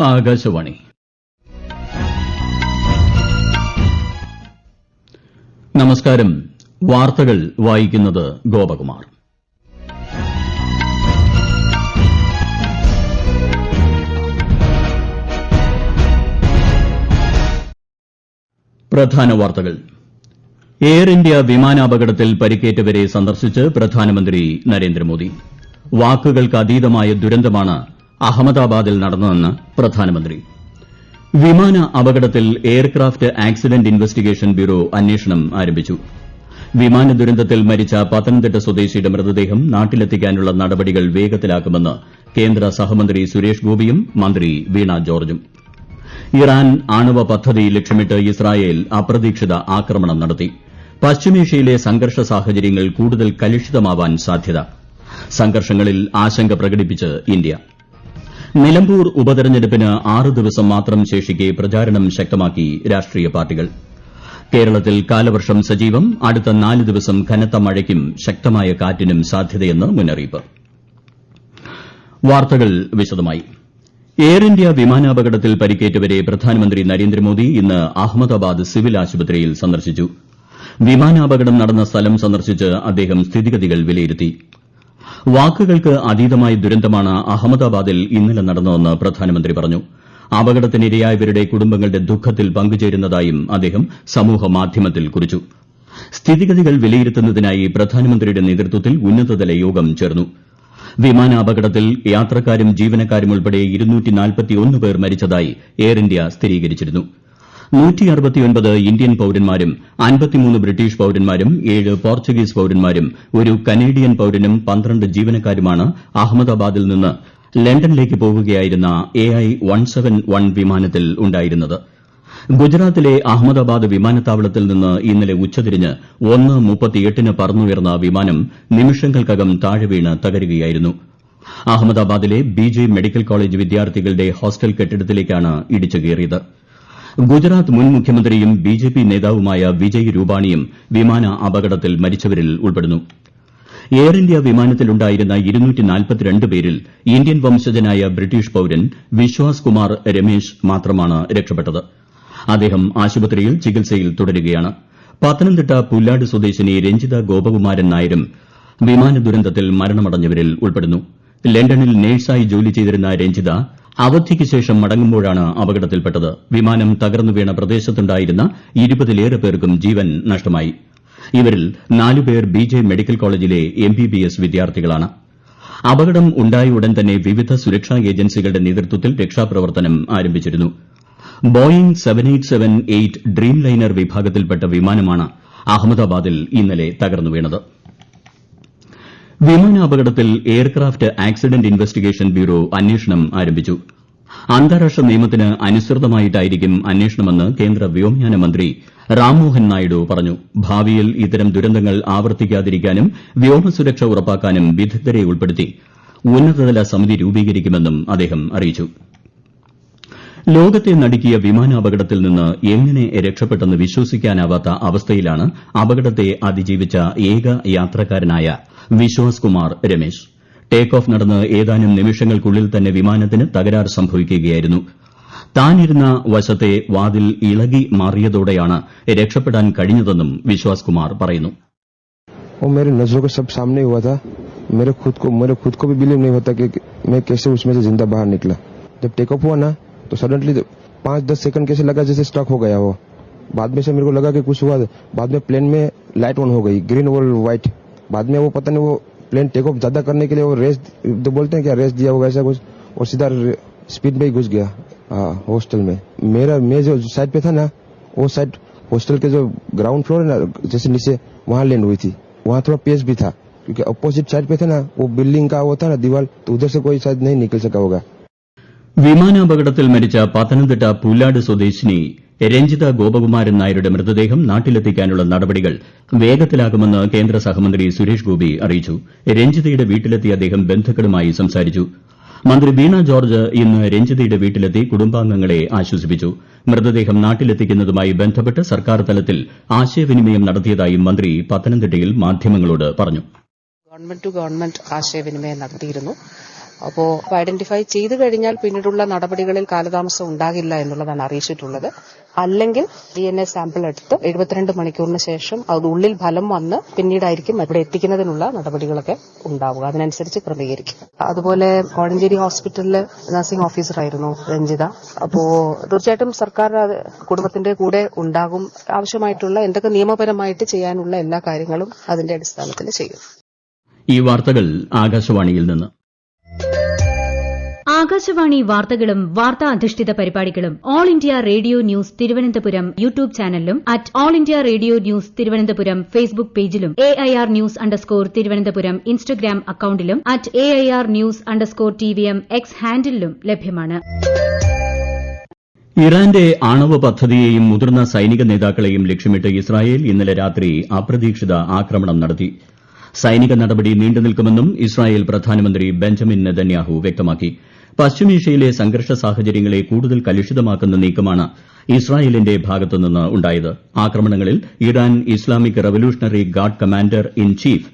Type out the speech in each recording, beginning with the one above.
ആകാശവാണി. നമസ്കാരം. വാർത്തകൾ വായിക്കുന്നത് ഗോപകുമാർ. പ്രധാന വാർത്തകൾ. എയർ ഇന്ത്യ വിമാനാപകടത്തിൽ പരിക്കേറ്റവരെ സന്ദർശിച്ച് പ്രധാനമന്ത്രി നരേന്ദ്രമോദി. വാക്കുകൾക്കതീതമായ ദുരന്തമാണ് അഹമ്മദാബാദിൽ നടന്നതെന്ന് പ്രധാനമന്ത്രി. വിമാന അപകടത്തിൽ എയർക്രാഫ്റ്റ് ആക്സിഡന്റ് ഇൻവെസ്റ്റിഗേഷൻ ബ്യൂറോ അന്വേഷണം ആരംഭിച്ചു. വിമാന ദുരന്തത്തിൽ മരിച്ച പത്തനംതിട്ട സ്വദേശിയുടെ മൃതദേഹം നാട്ടിലെത്തിക്കാനുള്ള നടപടികൾ വേഗത്തിലാക്കുമെന്ന് കേന്ദ്ര സഹമന്ത്രി സുരേഷ് ഗോപിയും മന്ത്രി വീണ ജോർജും. ഇറാൻ ആണവ പദ്ധതി ലക്ഷ്യമിട്ട് ഇസ്രായേൽ അപ്രതീക്ഷിത ആക്രമണം നടത്തി. പശ്ചിമേഷ്യയിലെ സംഘർഷ സാഹചര്യങ്ങൾ കൂടുതൽ കലുഷിതമാവാൻ സാധ്യത. സംഘർഷങ്ങളിൽ ആശങ്ക പ്രകടിപ്പിച്ച് ഇന്ത്യ. നിലമ്പൂർ ഉപതെരഞ്ഞെടുപ്പിന് 6 ദിവസം മാത്രം ശേഷിക്കെ പ്രചാരണം ശക്തമാക്കി രാഷ്ട്രീയ പാർട്ടികൾ. കേരളത്തിൽ കാലവർഷം സജീവം. അടുത്ത 4 ദിവസം കനത്ത മഴയ്ക്കും ശക്തമായ കാറ്റിനും സാധ്യതയെന്ന് മുന്നറിയിപ്പ്. വാർത്തകൾ വിശദമായി. എയർ ഇന്ത്യ വിമാനാപകടത്തിൽ പരിക്കേറ്റവരെ പ്രധാനമന്ത്രി നരേന്ദ്രമോദി ഇന്ന് അഹമ്മദാബാദ് സിവിൽ ആശുപത്രിയിൽ സന്ദർശിച്ചു. വിമാനാപകടം നടന്ന സ്ഥലം സന്ദർശിച്ച് അദ്ദേഹം സ്ഥിതിഗതികൾ വിലയിരുത്തി. വാക്കുകൾക്ക് അതീതമായ ദുരന്തമാണ് അഹമ്മദാബാദിൽ ഇന്നലെ നടന്നതെന്ന് പ്രധാനമന്ത്രി പറഞ്ഞു. അപകടത്തിനിരയായവരുടെ കുടുംബങ്ങളുടെ ദുഃഖത്തിൽ പങ്കുചേരുന്നതായും അദ്ദേഹം സമൂഹമാധ്യമത്തിൽ കുറിച്ചു. സ്ഥിതിഗതികൾ വിലയിരുത്തുന്നതിനായി പ്രധാനമന്ത്രിയുടെ നേതൃത്വത്തിൽ ഉന്നതതല യോഗം ചേർന്നു. വിമാനാപകടത്തിൽ യാത്രക്കാരും ജീവനക്കാരും ഉൾപ്പെടെ 241 പേർ മരിച്ചതായി എയർ ഇന്ത്യ സ്ഥിരീകരിച്ചിരുന്നു. 169 ഇന്ത്യൻ പൌരന്മാരും 53 ബ്രിട്ടീഷ് പൌരന്മാരും 7 പോർച്ചുഗീസ് പൌരന്മാരും 1 കനേഡിയൻ പൌരനും 12 ജീവനക്കാരുമാണ് അഹമ്മദാബാദിൽ നിന്ന് ലണ്ടനിലേക്ക് പോകുകയായിരുന്ന AI-171 വിമാനത്തിൽ ഉണ്ടായിരുന്നത്. ഗുജറാത്തിലെ അഹമ്മദാബാദ് വിമാനത്താവളത്തിൽ നിന്ന് ഇന്നലെ ഉച്ചതിരിഞ്ഞ് 1:38 പറന്നുയർന്ന വിമാനം നിമിഷങ്ങൾക്കകം താഴെ വീണ് തകരുകയായിരുന്നു. അഹമ്മദാബാദിലെ BJ മെഡിക്കൽ കോളേജ് വിദ്യാർത്ഥികളുടെ ഹോസ്റ്റൽ കെട്ടിടത്തിലേക്കാണ് ഇടിച്ചു കയറിയത്. ഗുജറാത്ത് മുൻ മുഖ്യമന്ത്രിയും BJP നേതാവുമായ വിജയ് രൂപാണിയും വിമാന അപകടത്തിൽ മരിച്ചവരിൽ ഉൾപ്പെടുന്നു. എയർ ഇന്ത്യ വിമാനത്തിലുണ്ടായിരുന്ന 242 പേരിൽ ഇന്ത്യൻ വംശജനായ ബ്രിട്ടീഷ് പൌരൻ വിശ്വാസ് കുമാർ രമേശ് മാത്രമാണ് രക്ഷപ്പെട്ടത്. അദ്ദേഹം ആശുപത്രിയിൽ ചികിത്സയിൽ തുടരുകയാണ്. പത്തനംതിട്ട പുല്ലാട് സ്വദേശിനി രഞ്ജിത ഗോപകുമാരൻ നായരും വിമാന ദുരന്തത്തിൽ മരണമടഞ്ഞവരിൽ ഉൾപ്പെടുന്നു. ലണ്ടനിൽ നഴ്സായി ജോലി ചെയ്തിരുന്ന രഞ്ജിത അവധിക്ക് ശേഷം മടങ്ങുമ്പോഴാണ് അപകടത്തിൽപ്പെട്ടത്. വിമാനം തകർന്നു വീണ പ്രദേശത്തുണ്ടായിരുന്ന 20-ലേറെ പേർക്കും ജീവൻ നഷ്ടമായി. ഇവരിൽ 4 പേർ BJ മെഡിക്കൽ കോളേജിലെ MBBS വിദ്യാർത്ഥികളാണ്. അപകടം ഉണ്ടായ ഉടൻ തന്നെ വിവിധ സുരക്ഷാ ഏജൻസികളുടെ നേതൃത്വത്തിൽ രക്ഷാപ്രവർത്തനം ആരംഭിച്ചിരുന്നു. ബോയിംഗ് 7878 ഡ്രീം ലൈനർ വിഭാഗത്തിൽപ്പെട്ട വിമാനമാണ് അഹമ്മദാബാദിൽ ഇന്നലെ തകർന്നു വീണത്. വിമാനാപകടത്തിൽ എയർക്രാഫ്റ്റ് ആക്സിഡന്റ് ഇൻവെസ്റ്റിഗേഷൻ ബ്യൂറോ അന്വേഷണം ആരംഭിച്ചു. അന്താരാഷ്ട്ര നിയമത്തിന് അനുസൃതമായിട്ടായിരിക്കും അന്വേഷണമെന്ന് കേന്ദ്ര വ്യോമയാന മന്ത്രി റാംമോഹൻ നായിഡു പറഞ്ഞു. ഭാവിയിൽ ഇത്തരം ദുരന്തങ്ങൾ ആവർത്തിക്കാതിരിക്കാനും വ്യോമസുരക്ഷ ഉറപ്പാക്കാനും വിദഗ്ധരെ ഉൾപ്പെടുത്തി ഉന്നതതല സമിതി രൂപീകരിക്കുമെന്നും അദ്ദേഹം അറിയിച്ചു. ലോകത്തെ നടുക്കിയ വിമാനാപകടത്തിൽ നിന്ന് എങ്ങനെ രക്ഷപ്പെട്ടെന്ന് വിശ്വസിക്കാനാവാത്ത അവസ്ഥയിലാണ് അപകടത്തെ അതിജീവിച്ച ഏക യാത്രക്കാരനായ വിശ്വാസ് കുമാർ രമേശ്. ടേക്ക് ഓഫ് നടന്ന് ഏതാനും നിമിഷങ്ങൾക്കുള്ളിൽ തന്നെ വിമാനത്തിന് തകരാർ സംഭവിക്കുകയായിരുന്നു. താനിരുന്ന വശത്തെ വാതിൽ ഇളകി മാറിയതോടെയാണ് രക്ഷപ്പെടാൻ കഴിഞ്ഞതെന്നും വിശ്വാസ് കുമാർ പറയുന്നു. मेरे नजरों के सब सामने हुआ था. मेरे खुद को भी बिलीव नहीं होता कि मैं कैसे उसमें से जिंदा बाहर निकला. जब टेक ऑफ हुआ ना तो सडनली 5-10 सेकंड कैसे लगा जैसे स्टक हो गया वो. बाद में से मेरे को लगा कि कुछ हुआ. बाद में प्लेन में लाइट ऑन हो गई, ग्रीन और व्हाइट. बाद में वो पता नहीं वो प्लेन टेक ऑफ ज्यादा करने के लिए वो रेस तो बोलते हैं क्या, रेस दिया होगा ऐसा कुछ, और सीधा स्पीड में ही घुस गया हॉस्टल में. मैं जो साइड पे था ना, वो साइड हॉस्टल के जो ग्राउंड फ्लोर है ना, जैसे नीचे वहां लैंड हुई थी. वहां थोड़ा पेस भी था क्योंकि अपोजिट साइड पे थे ना, वो बिल्डिंग का वो था ना दीवार, तो उधर से कोई शायद नहीं निकल सका होगा. വിമാനാപകടത്തിൽ മരിച്ച പത്തനംതിട്ട പുല്ലാട് സ്വദേശിനി രഞ്ജിത ഗോപകുമാരൻ നായരുടെ മൃതദേഹം നാട്ടിലെത്തിക്കാനുള്ള നടപടികൾ വേഗത്തിലാക്കുമെന്ന് കേന്ദ്ര സഹമന്ത്രി സുരേഷ് ഗോപി അറിയിച്ചു. രഞ്ജിതയുടെ വീട്ടിലെത്തിയ അദ്ദേഹം ബന്ധുക്കളുമായി സംസാരിച്ചു. മന്ത്രി വീണ ജോർജ് ഇന്ന് രഞ്ജിതയുടെ വീട്ടിലെത്തി കുടുംബാംഗങ്ങളെ ആശ്വസിപ്പിച്ചു. മൃതദേഹം നാട്ടിലെത്തിക്കുന്നതുമായി ബന്ധപ്പെട്ട് സർക്കാർ തലത്തിൽ ആശയവിനിമയം നടത്തിയതായും മന്ത്രി പത്തനംതിട്ടയിൽ മാധ്യമങ്ങളോട് പറഞ്ഞു. ഗവൺമെന്റ് ടു ഗവൺമെന്റ് ആശയവിനിമയം നടത്തിയിരുന്നു. അപ്പോൾ ഐഡന്റിഫൈ ചെയ്തു കഴിഞ്ഞാൽ പിന്നീടുള്ള നടപടികളിൽ കാലതാമസം ഉണ്ടാകില്ല എന്നുള്ളതാണ് അറിയിച്ചിട്ടുള്ളത്. അല്ലെങ്കിൽ DNA സാമ്പിൾ എടുത്ത് 72 മണിക്കൂറിന് ശേഷം അത് ഉള്ളിൽ ഫലം വന്ന് പിന്നീടായിരിക്കും ഇവിടെ എത്തിക്കുന്നതിനുള്ള നടപടികളൊക്കെ ഉണ്ടാവുക. അതിനനുസരിച്ച് ക്രമീകരിക്കും. അതുപോലെ കോഴഞ്ചേരി ഹോസ്പിറ്റലിലെ നഴ്സിംഗ് ഓഫീസറായിരുന്നു രഞ്ജിത. അപ്പോ തീർച്ചയായിട്ടും സർക്കാർ കുടുംബത്തിന്റെ കൂടെ ഉണ്ടാകും. ആവശ്യമായിട്ടുള്ള എന്തൊക്കെ നിയമപരമായിട്ട് ചെയ്യാനുള്ള എല്ലാ കാര്യങ്ങളും അതിന്റെ അടിസ്ഥാനത്തിൽ ചെയ്യും. ഈ വാർത്തകൾ ആകാശവാണിയിൽ നിന്ന്. ആകാശവാണി വാർത്തകളും വാർത്താ അധിഷ്ഠിത പരിപാടികളും all India radio news Thiruvananthapuram YouTube ചാനലിലും at all India radio news Thiruvananthapuram Facebook പേജിലും AIR ന്യൂസ് തിരുവനന്തപുരം ഇൻസ്റ്റഗ്രാം അക്കൌണ്ടിലും at AIR news TVM X ഹാൻഡിലും ലഭ്യമാണ്. ഇറാന്റെ ആണവ പദ്ധതിയെയും മുതിർന്ന സൈനിക നേതാക്കളെയും ലക്ഷ്യമിട്ട് ഇസ്രായേൽ ഇന്നലെ രാത്രി അപ്രതീക്ഷിത ആക്രമണം നടത്തി. സൈനിക നടപടി നീണ്ടുനിൽക്കുമെന്നും ഇസ്രായേൽ പ്രധാനമന്ത്രി ബെഞ്ചമിൻ നെതന്യാഹു വ്യക്തമാക്കി. പശ്ചിമേഷ്യയിലെ സംഘർഷ സാഹചര്യങ്ങളെ കൂടുതൽ കലുഷിതമാക്കുന്ന നീക്കമാണ് ഇസ്രായേലിന്റെ ഭാഗത്തുനിന്ന് ഉണ്ടായത്. ആക്രമണങ്ങളിൽ Iran Islamic revolutionary guard commander in chief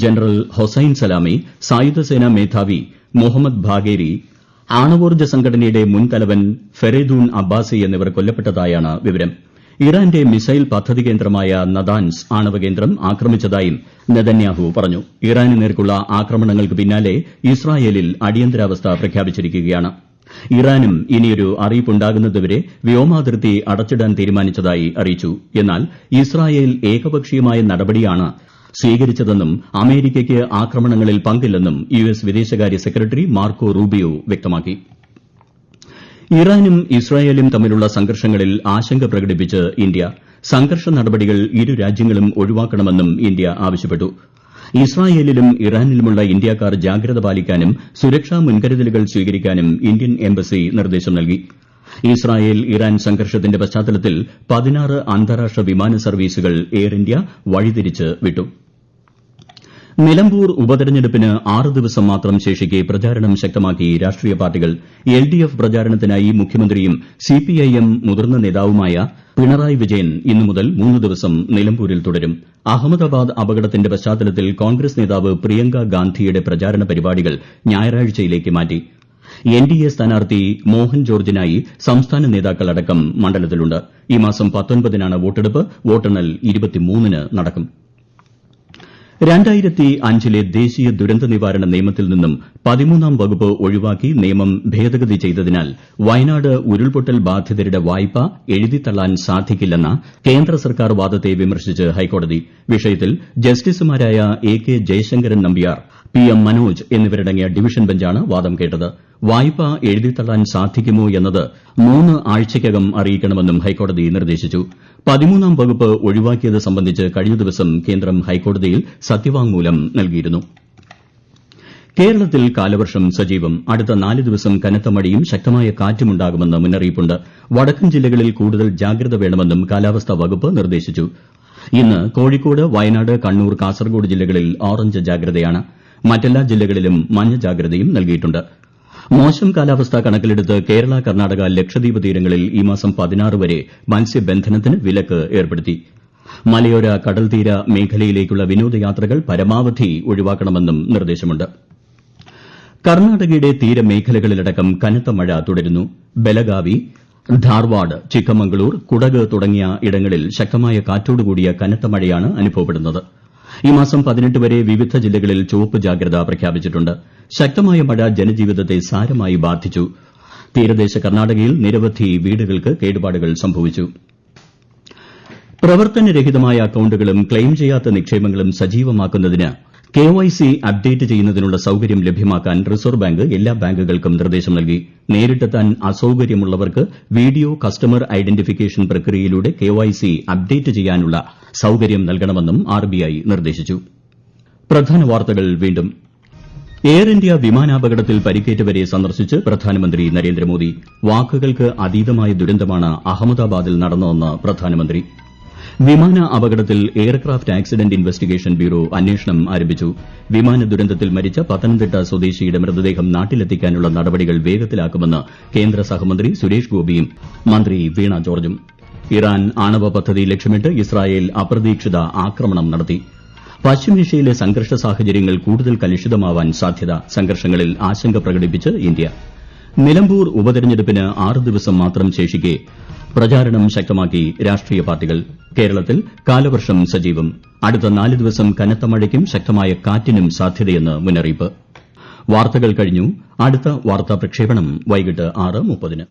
general Hossein Salami, സായുധസേനാ മേധാവി മുഹമ്മദ് ബാഗേരി, ആണവോർജ്ജ സംഘടനയുടെ മുൻ തലവൻ ഫെറേദൂൻ അബ്ബാസി എന്നിവർ കൊല്ലപ്പെട്ടതായാണ് വിവരം. ഇറാന്റെ മിസൈൽ പദ്ധതി കേന്ദ്രമായ നദാൻസ് ആണവ കേന്ദ്രം ആക്രമിച്ചതായും നെതന്യാഹു പറഞ്ഞു. ഇറാന് നേർക്കുള്ള ആക്രമണങ്ങൾക്ക് പിന്നാലെ ഇസ്രായേലിൽ അടിയന്തരാവസ്ഥ പ്രഖ്യാപിച്ചിരിക്കുകയാണ്. ഇറാനും ഇനിയൊരു അറിയിപ്പുണ്ടാകുന്നതുവരെ വ്യോമാതിർത്തി അടച്ചിടാൻ തീരുമാനിച്ചതായി അറിയിച്ചു. എന്നാൽ ഇസ്രായേൽ ഏകപക്ഷീയമായ നടപടിയാണ് സ്വീകരിച്ചതെന്നും അമേരിക്കയ്ക്ക് ആക്രമണങ്ങളിൽ പങ്കില്ലെന്നും US വിദേശകാര്യ സെക്രട്ടറി മാർക്കോ റൂബിയോ വ്യക്തമാക്കി. ഇറാനും ഇസ്രായേലും തമ്മിലുള്ള സംഘർഷങ്ങളിൽ ആശങ്ക പ്രകടിപ്പിച്ച് ഇന്ത്യ സംഘർഷ നടപടികൾ ഇരു രാജ്യങ്ങളും ഒഴിവാക്കണമെന്നും ഇന്ത്യ ആവശ്യപ്പെട്ടു. ഇസ്രായേലിലും ഇറാനിലുമുള്ള ഇന്ത്യക്കാർ ജാഗ്രത പാലിക്കാനും സുരക്ഷാ മുൻകരുതലുകൾ സ്വീകരിക്കാനും ഇന്ത്യൻ എംബസി നിർദ്ദേശം നൽകി. ഇസ്രായേൽ ഇറാൻ സംഘർഷത്തിന്റെ പശ്ചാത്തലത്തിൽ 16 അന്താരാഷ്ട്ര വിമാന സർവീസുകൾ എയർ ഇന്ത്യ വഴിതിരിച്ച് വിട്ടു. നിലമ്പൂർ ഉപതെരഞ്ഞെടുപ്പിന് 6 ദിവസം മാത്രം ശേഷിക്കെ പ്രചാരണം ശക്തമാക്കി രാഷ്ട്രീയ പാർട്ടികൾ. LDF പ്രചാരണത്തിനായി മുഖ്യമന്ത്രിയും CPIM മുതിർന്ന നേതാവുമായ പിണറായി വിജയൻ ഇന്നു മുതൽ 3 ദിവസം നിലമ്പൂരിൽ തുടരും. അഹമ്മദാബാദ് അപകടത്തിന്റെ പശ്ചാത്തലത്തിൽ കോൺഗ്രസ് നേതാവ് പ്രിയങ്ക ഗാന്ധിയുടെ പ്രചാരണ പരിപാടികൾ ഞായറാഴ്ചയിലേക്ക് മാറ്റി. NDA സ്ഥാനാർത്ഥി മോഹൻ ജോർജിനായി സംസ്ഥാന നേതാക്കളടക്കം മണ്ഡലത്തിലുണ്ട്. ഈ മാസം 19-നാണ് വോട്ടെടുപ്പ്. വോട്ടെണ്ണൽ 23-ന് നടക്കും. 2005-ലെ ദേശീയ ദുരന്ത നിവാരണ നിയമത്തിൽ നിന്നും 13-ാം വകുപ്പ് ഒഴിവാക്കി നിയമം ഭേദഗതി ചെയ്തതിനാൽ വയനാട് ഉരുൾപൊട്ടൽ ബാധിതരുടെ വായ്പ എഴുതിത്തള്ളാൻ സാധിക്കില്ലെന്ന കേന്ദ്ര സർക്കാർ വാദത്തെ വിമർശിച്ച് ഹൈക്കോടതി. വിഷയത്തിൽ ജസ്റ്റിസുമാരായ AK ജയശങ്കരൻ നമ്പ്യാർ, PM മനോജ് എന്നിവരടങ്ങിയ ഡിവിഷൻ ബെഞ്ചാണ് വാദം കേട്ടത്. വായ്പ എഴുതിത്തള്ളാൻ സാധിക്കുമോ എന്നത് 3 ആഴ്ചയ്ക്കകം അറിയിക്കണമെന്നും ഹൈക്കോടതി നിർദ്ദേശിച്ചു. 13-ാം വകുപ്പ് ഒഴിവാക്കിയത് സംബന്ധിച്ച് കഴിഞ്ഞ ദിവസം കേന്ദ്രം ഹൈക്കോടതിയിൽ സത്യവാങ്മൂലം നൽകിയിരുന്നു. കേരളത്തിൽ കാലവർഷം സജീവം. അടുത്ത 4 ദിവസം കനത്ത മഴയും ശക്തമായ കാറ്റുമുണ്ടാകുമെന്ന് മുന്നറിയിപ്പുണ്ട്. വടക്കൻ ജില്ലകളിൽ കൂടുതൽ ജാഗ്രത വേണമെന്നും കാലാവസ്ഥാ വകുപ്പ് നിർദ്ദേശിച്ചു. ഇന്ന് കോഴിക്കോട്, വയനാട്, കണ്ണൂർ, കാസർഗോഡ് ജില്ലകളിൽ ഓറഞ്ച് ജാഗ്രതയാണ്. മറ്റെല്ലാ ജില്ലകളിലും മഞ്ഞ ജാഗ്രതയും നൽകിയിട്ടുണ്ട്. മോശം കാലാവസ്ഥ കണക്കിലെടുത്ത് കേരള, കർണാടക, ലക്ഷദ്വീപ് തീരങ്ങളിൽ ഈ മാസം 16 വരെ മത്സ്യബന്ധനത്തിന് വിലക്ക് ഏർപ്പെടുത്തി. മലയോര കടൽത്തീര മേഖലയിലേക്കുള്ള വിനോദയാത്രകൾ പരമാവധി ഒഴിവാക്കണമെന്നും നിർദ്ദേശമുണ്ട്. കർണാടകയുടെ തീരമേഖലകളിലടക്കം കനത്ത മഴ തുടരുന്നു. ബെലഗാവി, ധാർവാഡ്, ചിക്കമംഗളൂർ, കുടക് തുടങ്ങിയ ഇടങ്ങളിൽ ശക്തമായ കാറ്റോടുകൂടിയ കനത്ത മഴയാണ് അനുഭവപ്പെടുന്നത്. ഈ മാസം 18 വരെ വിവിധ ജില്ലകളിൽ ചുവപ്പ് ജാഗ്രത പ്രഖ്യാപിച്ചിട്ടുണ്ട്. ശക്തമായ മഴ ജനജീവിതത്തെ സാരമായി ബാധിച്ചു. തീരദേശ കർണാടകയിൽ നിരവധി വീടുകൾക്ക് കേടുപാടുകൾ സംഭവിച്ചു. പ്രവർത്തനരഹിതമായ അക്കൌണ്ടുകളും ക്ലെയിം ചെയ്യാത്ത നിക്ഷേപങ്ങളും സജീവമാക്കുന്നതിന് KYC അപ്ഡേറ്റ് ചെയ്യുന്നതിനുള്ള സൌകര്യം ലഭ്യമാക്കാൻ റിസർവ് ബാങ്ക് എല്ലാ ബാങ്കുകൾക്കും നിർദ്ദേശം നൽകി. നേരിട്ടെത്താൻ അസൌകര്യമുള്ളവർക്ക് വീഡിയോ കസ്റ്റമർ ഐഡന്റിഫിക്കേഷൻ പ്രക്രിയയിലൂടെ KYC അപ്ഡേറ്റ് ചെയ്യാനുള്ള സൌകര്യം നൽകണമെന്നും RBI നിർദ്ദേശിച്ചു. പ്രധാന വാർത്തകൾ വീണ്ടും. എയർ ഇന്ത്യ വിമാനാപകടത്തിൽ പരിക്കേറ്റവരെ സന്ദർശിച്ച് പ്രധാനമന്ത്രി നരേന്ദ്രമോദി. വാക്കുകൾക്ക് അതീതമായ ദുരന്തമാണ് അഹമ്മദാബാദിൽ നടന്നതെന്ന് പ്രധാനമന്ത്രി. വിമാന അപകടത്തിൽ എയർക്രാഫ്റ്റ് ആക്സിഡന്റ് ഇൻവെസ്റ്റിഗേഷൻ ബ്യൂറോ അന്വേഷണം ആരംഭിച്ചു. വിമാന ദുരന്തത്തിൽ മരിച്ച പത്തനംതിട്ട സ്വദേശിയുടെ മൃതദേഹം നാട്ടിലെത്തിക്കാനുള്ള നടപടികൾ വേഗത്തിലാക്കുമെന്ന് കേന്ദ്ര സഹമന്ത്രി സുരേഷ് ഗോപിയും മന്ത്രി വീണ ജോർജും. ഇറാൻ ആണവ പദ്ധതി ലക്ഷ്യമിട്ട് ഇസ്രായേൽ അപ്രതീക്ഷിത ആക്രമണം നടത്തി. പശ്ചിമേഷ്യയിലെ സംഘർഷ സാഹചര്യങ്ങൾ കൂടുതൽ കലുഷിതമാവാൻ സാധ്യത. സംഘർഷങ്ങളിൽ ആശങ്ക പ്രകടിപ്പിച്ച് ഇന്ത്യ. നിലമ്പൂർ ഉപതെരഞ്ഞെടുപ്പിന് 6 ദിവസം മാത്രം ശേഷിക്കെ പ്രചാരണം ശക്തമാക്കി രാഷ്ട്രീയ പാർട്ടികൾ. കേരളത്തിൽ കാലവർഷം സജീവം. അടുത്ത 4 ദിവസം കനത്ത മഴയ്ക്കും ശക്തമായ കാറ്റിനും സാധ്യതയെന്ന് മുന്നറിയിപ്പ്. വാർത്തകൾ കഴിഞ്ഞു. അടുത്ത വാർത്താ പ്രക്ഷേപണം വൈകിട്ട് 6:30-ന്.